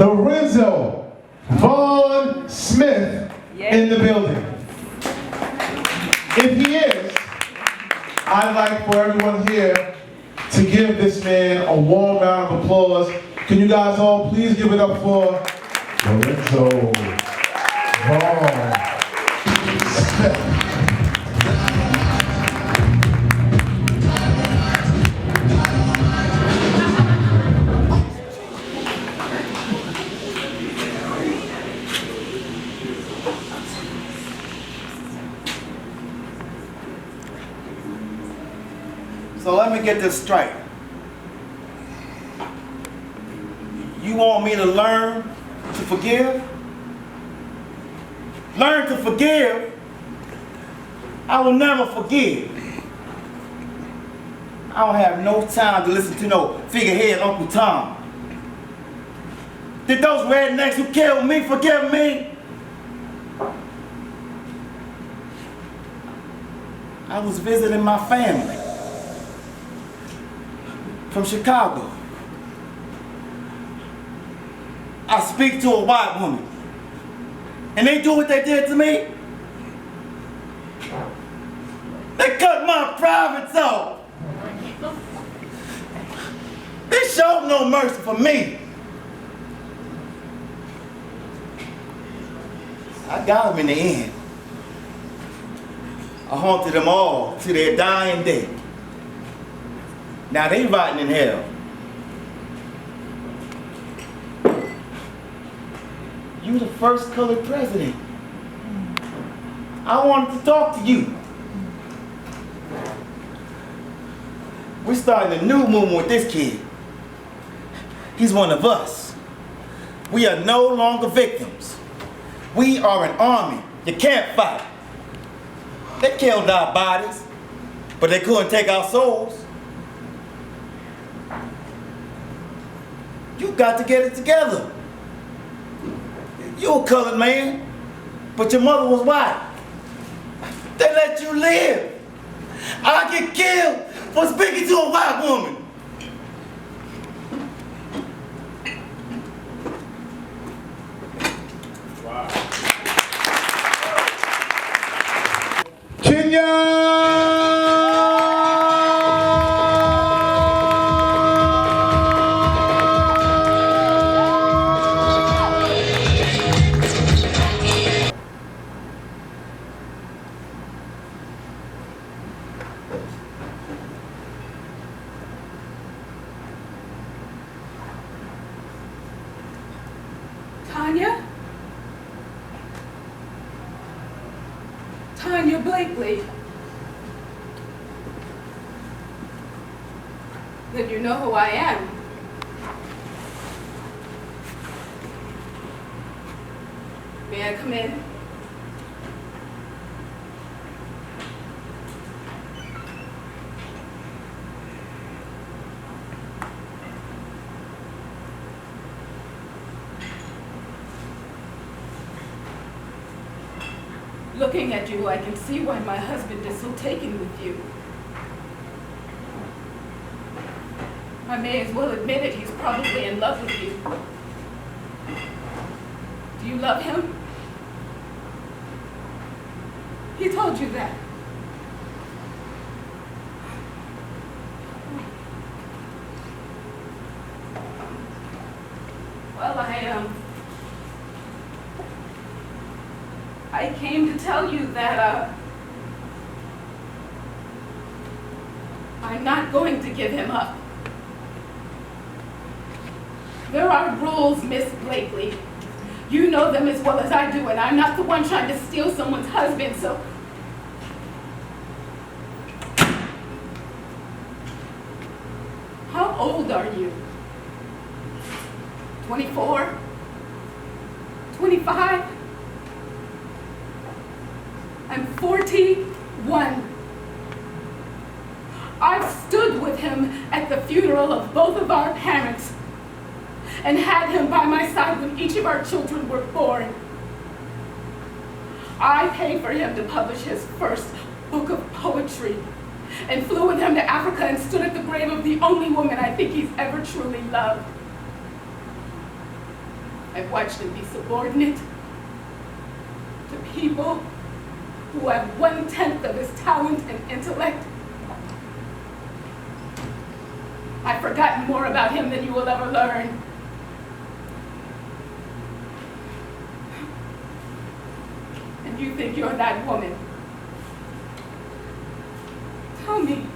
Lorenzo Vaughn Smith in the building. If he is, I'd like for everyone here to give this man a warm round of applause. Can you guys all please give it up for Lorenzo Vaughn Smith. So let me get this straight. You want me to learn to forgive? Learn to forgive? I will never forgive. I don't have no time to listen to no figurehead Uncle Tom. Did those rednecks who killed me forgive me? I was visiting my family from Chicago. I speak to a white woman, and they do what they did to me. They cut my privates off. They showed no mercy for me. I got them in the end. I haunted them all to their dying day. Now they rotting in hell. You the first colored president. I wanted to talk to you. We're starting a new movement with this kid. He's one of us. We are no longer victims. We are an army. You can't fight. They killed our bodies, but they couldn't take our souls. You got to get it together. You're a colored man, but your mother was white. They let you live. I get killed for speaking to a white woman. Wow. Kenya! Tanya Blakely. Then you know who I am. May I come in? Looking at you, I can see why my husband is so taken with you. I may as well admit it, he's probably in love with you. Do you love him? He told you that. Well, I came to tell you that I'm not going to give him up. There are rules, Miss Blakely. You know them as well as I do, and I'm not the one trying to steal someone's husband, so... How old are you? 24? 25? I'm 41. I've stood with him at the funeral of both of our parents and had him by my side when each of our children were born. I paid for him to publish his first book of poetry and flew with him to Africa and stood at the grave of the only woman I think he's ever truly loved. I've watched him be subordinate to people who have 1/10 of his talent and intellect. I've forgotten more about him than you will ever learn. And you think you're that woman. Tell me,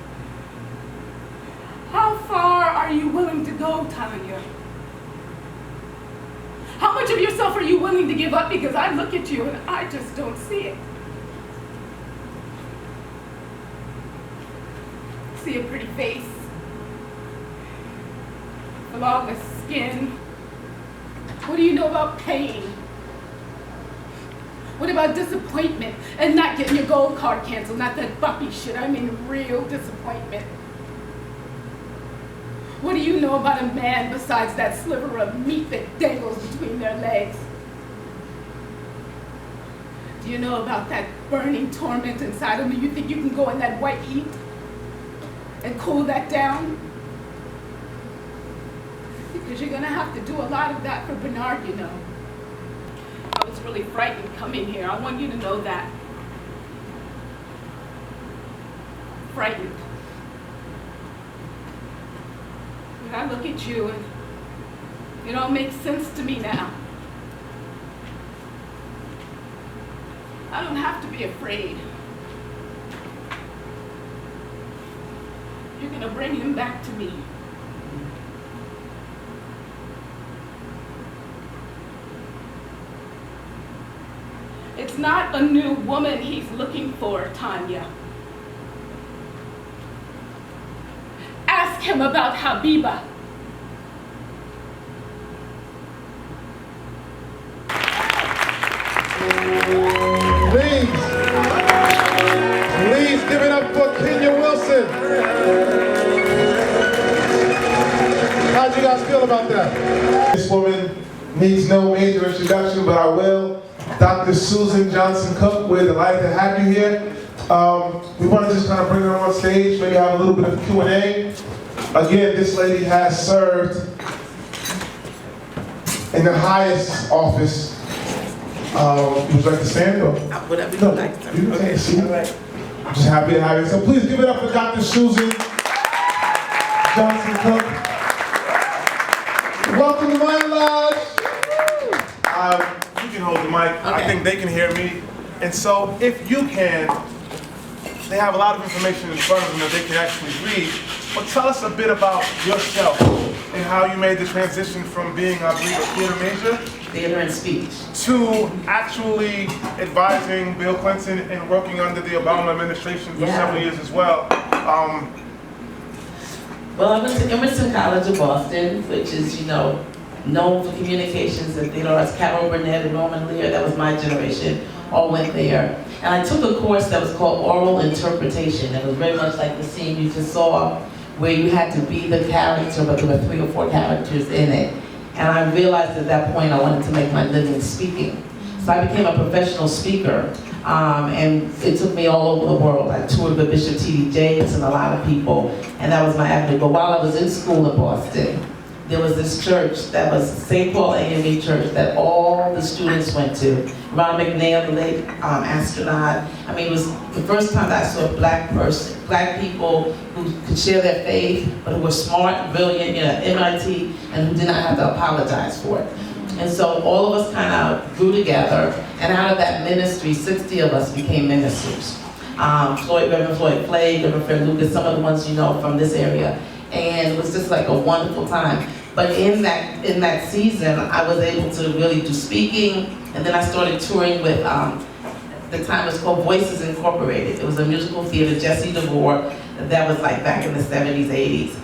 how far are you willing to go, Tanya? How much of yourself are you willing to give up? Because I look at you and I just don't see it. See a pretty face, flawless skin. What do you know about pain? What about disappointment and not getting your gold card canceled? Not that puppy shit, I mean real disappointment. What do you know about a man besides that sliver of meat that dangles between their legs? Do you know about that burning torment inside of me? You think you can go in that white heat and cool that down? Because you're gonna have to do a lot of that for Bernard, you know. I was really frightened coming here. I want you to know that. Frightened. But I look at you and it all makes sense to me now. I don't have to be afraid. You're gonna bring him back to me. It's not a new woman he's looking for, Tanya. Ask him about Habiba. Please give it up for Kenya Wilson. How'd you guys feel about that? This woman needs no major introduction, but I will. Dr. Susan Johnson Cook, we're delighted to have you here. We want to just kind of bring her on stage, maybe have a little bit of Q&A. Again, this lady has served in the highest office. Would you like to stand or? Whatever you like. You can take a seat. All right. I'm just happy to have you. So please give it up for Dr. Susan Johnson Cook. Welcome to Monologues. You can hold the mic. I Okay. think they can hear me. And so if you can, they have a lot of information in front of them that they can actually read. But tell us a bit about yourself and how you made the transition from being, I believe, a theater major Theater and speech. to actually advising Bill Clinton and working under the Obama administration for Yeah. several years as well. Well, I went to Emerson College of Boston, which is, known for communications and theater arts. Carol Burnett and Norman Lear, that was my generation, all went there. And I took a course that was called oral interpretation. It was very much like the scene you just saw, where you had to be the character, but there were 3 or 4 characters in it. And I realized at that point I wanted to make my living speaking. So I became a professional speaker, and it took me all over the world. I toured with Bishop T.D. Jakes and a lot of people, and that was my avenue. But while I was in school in Boston, there was this church that was St. Paul AME Church that all the students went to. Ron McNair, the late astronaut. I mean, it was the first time that I saw a black people who could share their faith, but who were smart, brilliant, MIT, and who did not have to apologize for it. And so all of us kind of grew together, and out of that ministry, 60 of us became ministers. Reverend Floyd Flay, Reverend Fred Lucas, some of the ones you know from this area. And it was just like a wonderful time. But in that season, I was able to really do speaking, and then I started touring with, the time it was called Voices Incorporated. It was a musical theater, Jesse DeVore, that was like back in the 70s, 80s.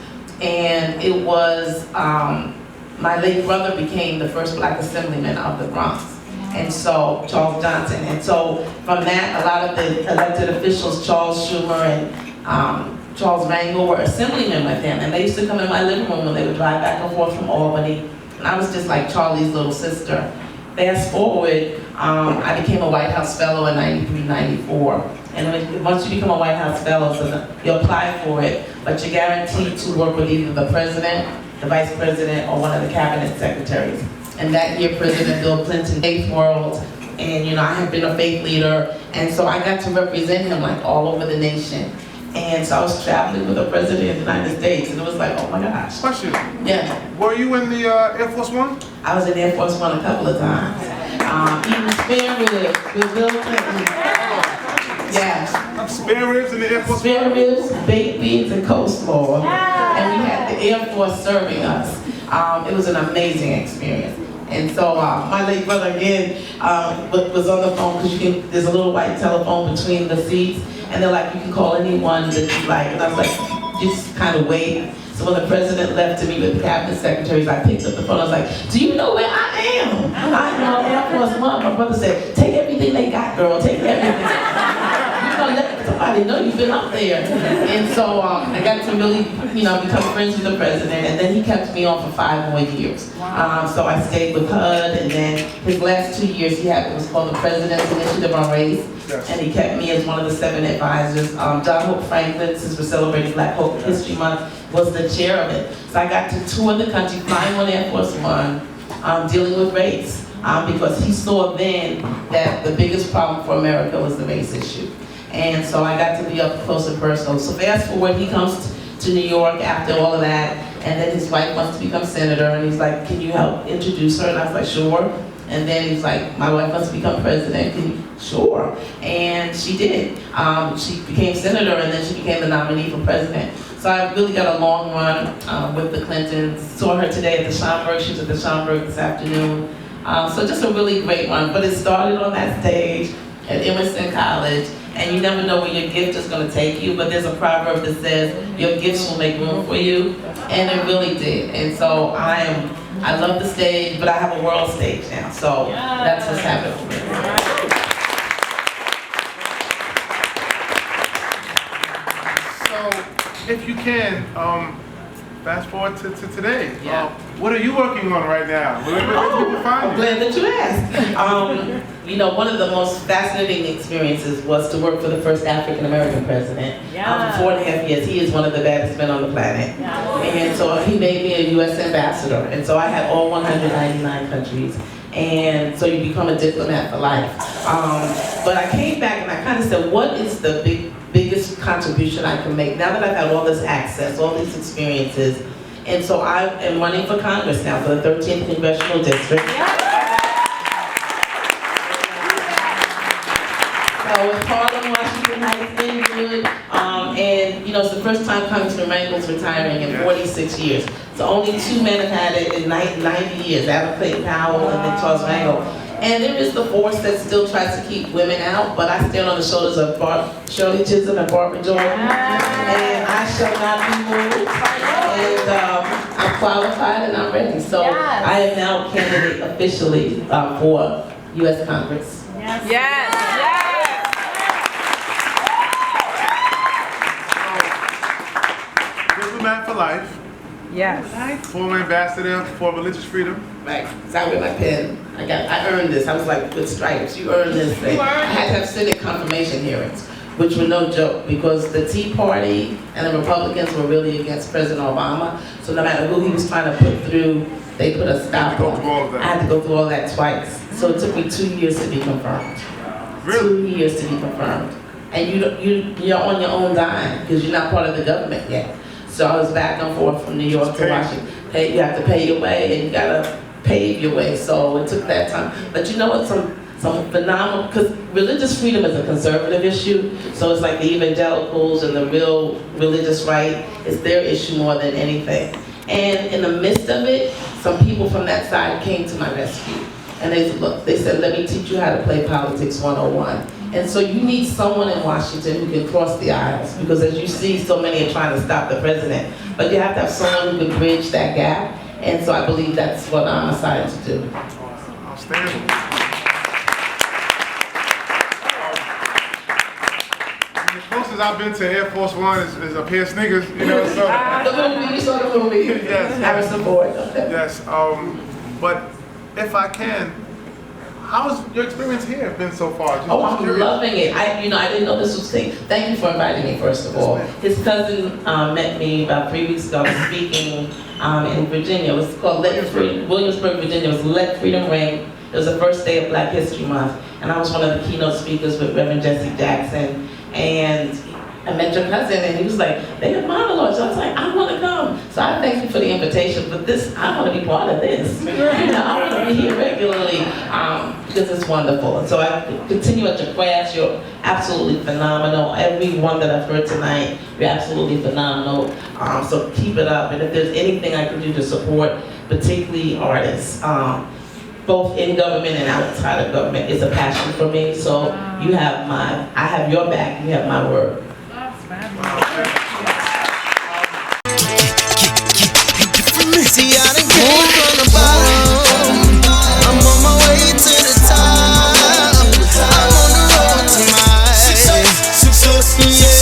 And it was, my late brother became the first black assemblyman of the Bronx. And so, Charles Johnson. And so, from that, a lot of the elected officials, Charles Schumer and Charles Rangel, were assemblymen with him. And they used to come in my living room when they would drive back and forth from Albany. And I was just like Charlie's little sister. Fast forward, I became a White House Fellow in 93, 94. And once you become a White House Fellow, so you apply for it, but you're guaranteed to work with either the president, the vice president, or one of the cabinet secretaries. And that year, President Bill Clinton, Faith World, and you know, I had been a faith leader, and so I got to represent him like all over the nation. And so I was traveling with the President of the United States, and it was like, oh my gosh. Question. Yeah. Were you in the Air Force One? I was in Air Force One a couple of times. Even spare ribs with Bill Clinton. Yeah. Spare ribs in the Air Force Spare ribs, baked beans, and coleslaw. And we had the Air Force serving us. It was an amazing experience. And so my late brother again was on the phone because there's a little white telephone between the seats, and they're like, you can call anyone that you like. And I was like, just kind of wait. So when the president left to meet with the cabinet secretaries, I picked up the phone. I was like, do you know where I am? I'm on Air Force One. My brother said, take everything they got, girl. Take everything. Let somebody know you've been up there. And so I got to really, become friends with the president, and then he kept me on for 5 more years. So I stayed with HUD, and then his last 2 years he had what was called the President's Initiative on Race, and he kept me as one of the 7 advisors. John Hope Franklin, since we're celebrating Black Hope History Month, was the chair of it. So I got to tour the country, flying on Air Force One, dealing with race, because he saw then that the biggest problem for America was the race issue. And so I got to be up close and personal. So fast forward, he comes to New York after all of that, and then his wife wants to become senator, and he's like, can you help introduce her? And I was like, sure. And then he's like, my wife wants to become president, can you? Sure. And she did. She became senator, and then she became the nominee for president. So I really got a long run with the Clintons. Saw her today at the Schomburg. She was at the Schomburg this afternoon. So just a really great run. But it started on that stage at Emerson College. And you never know where your gift is going to take you, but there's a proverb that says, your gifts will make room for you, and it really did. And so I love the stage, but I have a world stage now, so that's what's happened for me. So, if you can, fast forward to today. Yeah. What are you working on right now? Where can people find I'm you? glad that you asked. One of the most fascinating experiences was to work for the first African-American president. For 4.5 years. He is one of the baddest men on the planet. And so he made me a U.S. ambassador. And so I had all 199 countries. And so you become a diplomat for life. But I came back and I kind of said, what is the biggest contribution I can make now that I've had all this access, all these experiences? And so I am running for Congress now for the 13th Congressional District. So it's Harlem, Washington Heights, Inwood, and it's the first time Congressman Rangel's retiring in 46 years. So only 2 men have had it in 90 years, Adam Clayton Powell and then Charles Rangel. And there is the force that still tries to keep women out, but I stand on the shoulders of Shirley Chisholm and Barbara Jordan, and I shall not be moved. And I'm qualified and I'm ready. So I am now a candidate officially for U.S. Congress. Diplomat for life. Former ambassador for religious freedom. Right, so I wear my pen. I earned this. I was like, with stripes, you earned this thing. I had to have Senate confirmation hearings, which were no joke, because the Tea Party and the Republicans were really against President Obama. So no matter who he was trying to put through, they put a stop on. I had to go through all that twice. So it took me 2 years to be confirmed. Really? 2 years to be confirmed. And you're on your own dime, because you're not part of the government yet. So I was back and forth from New York to Washington. You have to pay your way, and you gotta pave your way. So it took that time. But you know what? Some phenomenal, because religious freedom is a conservative issue. So it's like the evangelicals and the real religious right is their issue more than anything. And in the midst of it, some people from that side came to my rescue. And they said, let me teach you how to play politics 101. And so you need someone in Washington who can cross the aisles, because as you see, so many are trying to stop the president. But you have to have someone who can bridge that gap. And so I believe that's what I'm assigned to do. Outstanding. The closest I've been to Air Force One is a pair of sneakers, so. The movie, you saw the movie. Yes. Harrison Ford. Yes, but if I can, how's your experience here been so far? Oh, Just I'm curious. loving it. I didn't know this was thing. Thank you for inviting me, first of all. ma'am. His cousin met me about 3 weeks ago. I was speaking in Virginia. It was called Williamsburg, Virginia. It was Let Freedom Ring. It was the first day of Black History Month. And I was one of the keynote speakers with Reverend Jesse Jackson. And I met your cousin, and he was like, they have monologues. I was like, I want to come. So I thank you for the invitation, but this, I want to be part of this. I want to be here regularly because it's wonderful. And so I continue at your class. You're absolutely phenomenal. Everyone that I've heard tonight, you're absolutely phenomenal. So keep it up. And if there's anything I can do to support, particularly artists, both in government and outside of government, is a passion for me. So you have I have your back, you have my word.